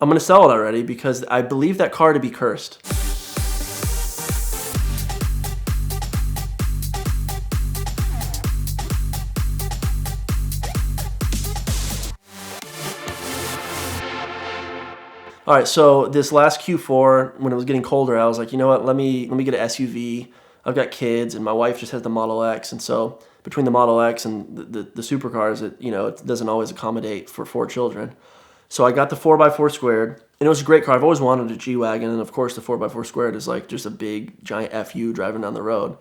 I'm going to sell it already because I believe that car to be cursed. All right, so this last Q4, when it was getting colder, I was like, you know what? Let me get an SUV. I've got kids, and my wife just has the Model X, and so between the Model X and the supercars, it doesn't always accommodate for 4 children. So I got the 4x4 squared, and it was a great car. I've always wanted a G-Wagon, and of course the 4x4 squared is like just a big giant FU driving down the road.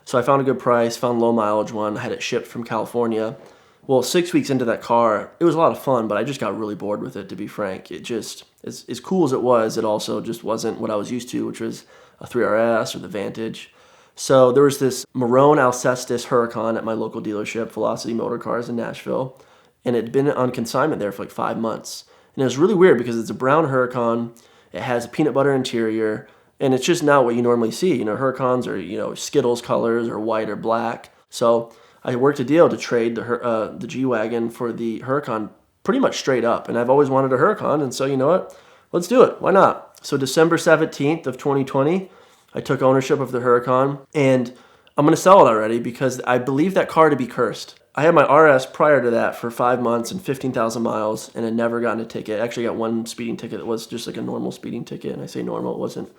So I found a good price, found low mileage one, had it shipped from California. Well, 6 weeks into that car, it was a lot of fun, but I just got really bored with it, to be frank. It just, as cool as it was, it also just wasn't what I was used to, which was a 3RS or the Vantage. So there was this maroon Alcestis Huracan at my local dealership, Velocity Motor Cars in Nashville, and it had been on consignment there for like 5 months. And it was really weird because it's a brown Huracan, it has a peanut butter interior, and it's just not what you normally see. Huracans are, Skittles colors or white or black. So I worked a deal to trade the G-Wagon for the Huracan pretty much straight up. And I've always wanted a Huracan, and so you know what? Let's do it. Why not? So December 17th of 2020, I took ownership of the Huracan, and I'm going to sell it already because I believe that car to be cursed. I had my RS prior to that for 5 months and 15,000 miles, and had never gotten a ticket. I actually got one speeding ticket that was just like a normal speeding ticket, and I say normal, it wasn't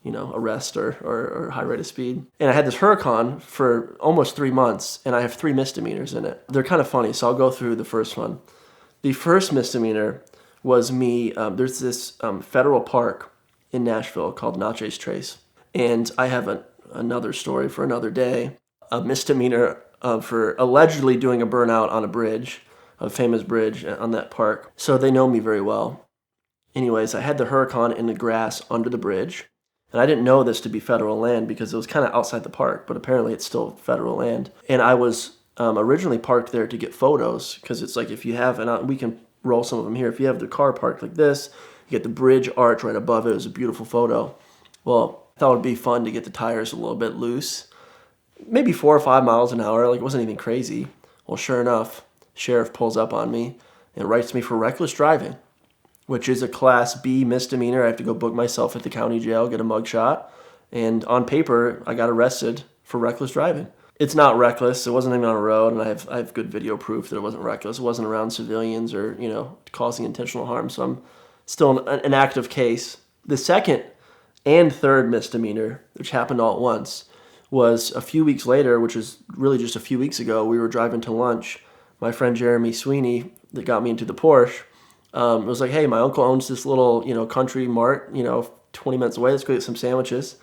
arrest or high rate of speed. And I had this Huracan for almost 3 months, and I have 3 misdemeanors in it. They're kind of funny, so I'll go through the first one. The first misdemeanor was me, there's this federal park in Nashville called Natchez Trace, and I have another story for another day. A misdemeanor for allegedly doing a burnout on a bridge, a famous bridge on that park. So they know me very well. Anyways, I had the Huracan in the grass under the bridge. And I didn't know this to be federal land because it was kind of outside the park, but apparently it's still federal land. And I was originally parked there to get photos because it's like if you have, and we can roll some of them here, if you have the car parked like this, you get the bridge arch right above it. It was a beautiful photo. Well, I thought it would be fun to get the tires a little bit loose. Maybe 4 or 5 miles an hour, like it wasn't anything crazy. Well, sure enough, sheriff pulls up on me and writes me for reckless driving, which is a Class B misdemeanor. I have to go book myself at the county jail, get a mugshot, and on paper, I got arrested for reckless driving. It's not reckless. It wasn't even on a road, and I have good video proof that it wasn't reckless. It wasn't around civilians or causing intentional harm. So I'm still an active case. The second and third misdemeanor, which happened all at once, was a few weeks later, which is really just a few weeks ago. We were driving to lunch. My friend Jeremy Sweeney, that got me into the Porsche, was like, hey, my uncle owns this little, country mart, 20 minutes away. Let's go get some sandwiches.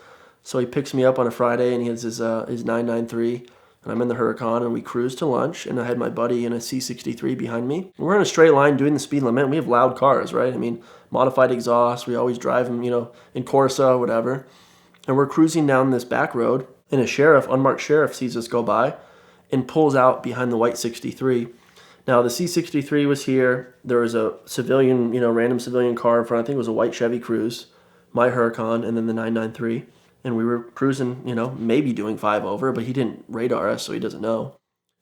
So he picks me up on a Friday, and he has his 993, and I'm in the Huracan, and we cruise to lunch, and I had my buddy in a C63 behind me. We're in a straight line doing the speed limit, and we have loud cars, right? I mean, modified exhaust. We always drive them, in Corsa, whatever. And we're cruising down this back road, and a unmarked sheriff sees us go by and pulls out behind the white 63. Now, the C63 was here. There was a civilian, random civilian car in front. I think it was a white Chevy Cruze, my Huracan, and then the 993. And we were cruising, maybe doing 5 over, but he didn't radar us, so he doesn't know.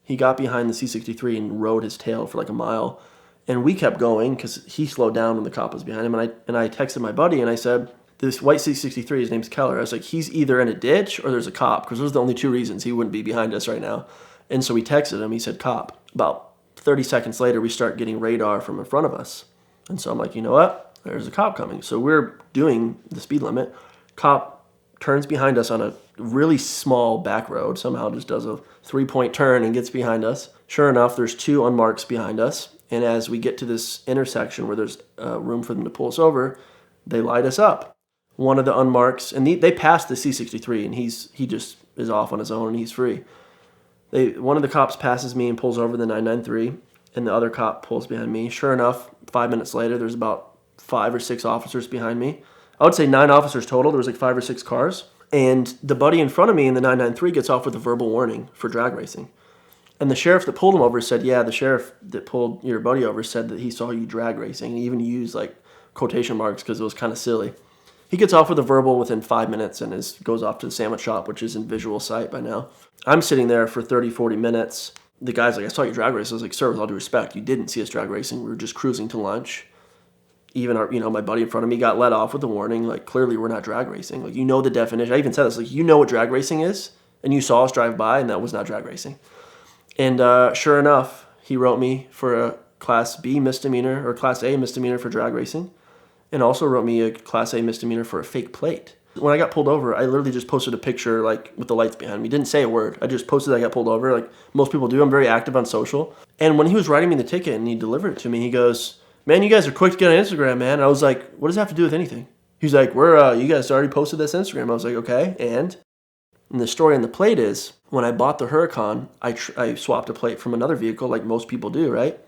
He got behind the C63 and rode his tail for like a mile. And we kept going because he slowed down when the cop was behind him. And I texted my buddy, and I said, this white C63, his name's Keller. I was like, he's either in a ditch or there's a cop, because those are the only 2 reasons he wouldn't be behind us right now. And so we texted him. He said, cop. About 30 seconds later, we start getting radar from in front of us. And so I'm like, you know what? There's a cop coming. So we're doing the speed limit. Cop turns behind us on a really small back road, somehow just does a 3-point turn and gets behind us. Sure enough, there's 2 unmarks behind us. And as we get to this intersection where there's room for them to pull us over, they light us up. One of the unmarks, and they passed the C63, and he just is off on his own, and he's free. One of the cops passes me and pulls over the 993, and the other cop pulls behind me. Sure enough, 5 minutes later, there's about 5 or 6 officers behind me. I would say 9 officers total. There was like 5 or 6 cars. And the buddy in front of me in the 993 gets off with a verbal warning for drag racing. And the sheriff that pulled him over said, yeah, the sheriff that pulled your buddy over said that he saw you drag racing. And he even used like quotation marks because it was kind of silly. He gets off with a verbal within 5 minutes and goes off to the sandwich shop, which is in visual sight by now. I'm sitting there for 30, 40 minutes. The guy's like, I saw you drag race. I was like, sir, with all due respect, you didn't see us drag racing. We were just cruising to lunch. even our, my buddy in front of me got let off with a warning. Like, clearly we're not drag racing. Like, the definition. I even said this, like, what drag racing is, and you saw us drive by, and that was not drag racing. And sure enough, he wrote me for a Class B misdemeanor or Class A misdemeanor for drag racing, and also wrote me a Class A misdemeanor for a fake plate. When I got pulled over, I literally just posted a picture, like, with the lights behind me. Didn't say a word. I just posted that I got pulled over, like most people do. I'm very active on social. And when he was writing me the ticket and he delivered it to me, he goes, "Man, you guys are quick to get on Instagram, man." And I was like, "What does that have to do with anything?" He's like, you guys already posted this Instagram." I was like, "Okay, and?" And the story on the plate is, when I bought the Huracan, I swapped a plate from another vehicle like most people do, right?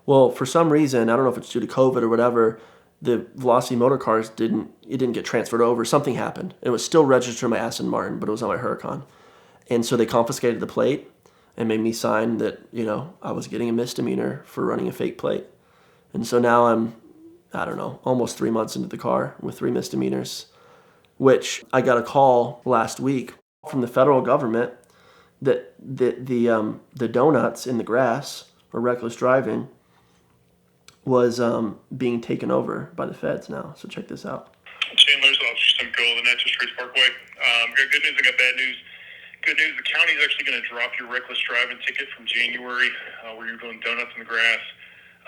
Well, for some reason, I don't know if it's due to COVID or whatever, the Velocity motor cars didn't get transferred over. Something happened. It was still registered my Aston Martin, but it was on my Huracan. And so they confiscated the plate and made me sign that, I was getting a misdemeanor for running a fake plate. And so now I'm, I don't know, almost 3 months into the car with 3 misdemeanors, which I got a call last week from the federal government that the donuts in the grass, or reckless driving, was being taken over by the feds now. So check this out. Chandler's Officer Simcoe, the Natchez Trace Parkway. Got good news, I got bad news. Good news, the county's actually going to drop your reckless driving ticket from January, where you're doing donuts in the grass.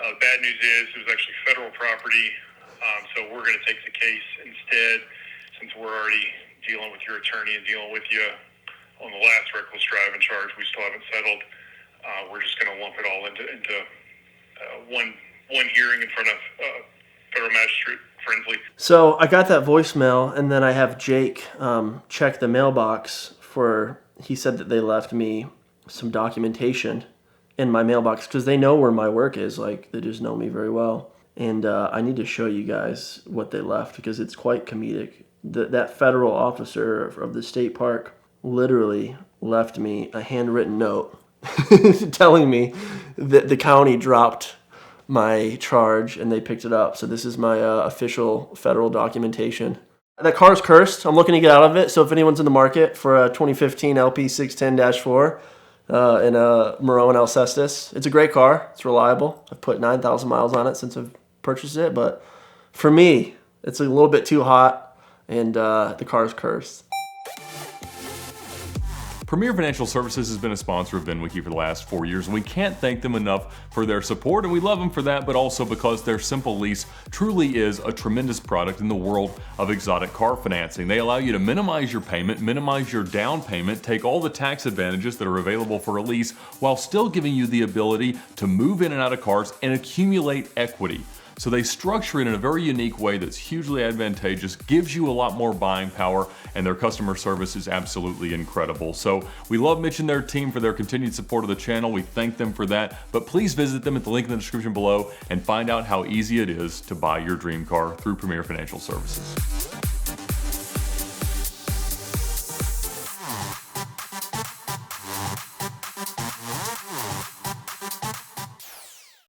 Bad news is it was actually federal property, so we're going to take the case instead, since we're already dealing with your attorney and dealing with you on the last reckless driving charge. We still haven't settled. We're just going to lump it all into one hearing in front of federal magistrate friendly. So I got that voicemail, and then I have Jake check the mailbox for. He said that they left me some documentation in my mailbox because they know where my work is. Like, they just know me very well, and I need to show you guys what they left because it's quite comedic. That federal officer of the state park literally left me a handwritten note telling me that the county dropped my charge and they picked it up. So this is my official federal documentation. That car is cursed. I'm looking to get out of it. So if anyone's in the market for a 2015 LP610-4 in a Maroon Alcestis, it's a great car. It's reliable. I've put 9,000 miles on it since I've purchased it. But for me, it's a little bit too hot, and the car is cursed. Premier Financial Services has been a sponsor of VINwiki for the last 4 years, and we can't thank them enough for their support, and we love them for that, but also because their simple lease truly is a tremendous product in the world of exotic car financing. They allow you to minimize your payment, minimize your down payment, take all the tax advantages that are available for a lease, while still giving you the ability to move in and out of cars and accumulate equity. So they structure it in a very unique way that's hugely advantageous, gives you a lot more buying power, and their customer service is absolutely incredible. So we love Mitch and their team for their continued support of the channel. We thank them for that, but please visit them at the link in the description below and find out how easy it is to buy your dream car through Premier Financial Services.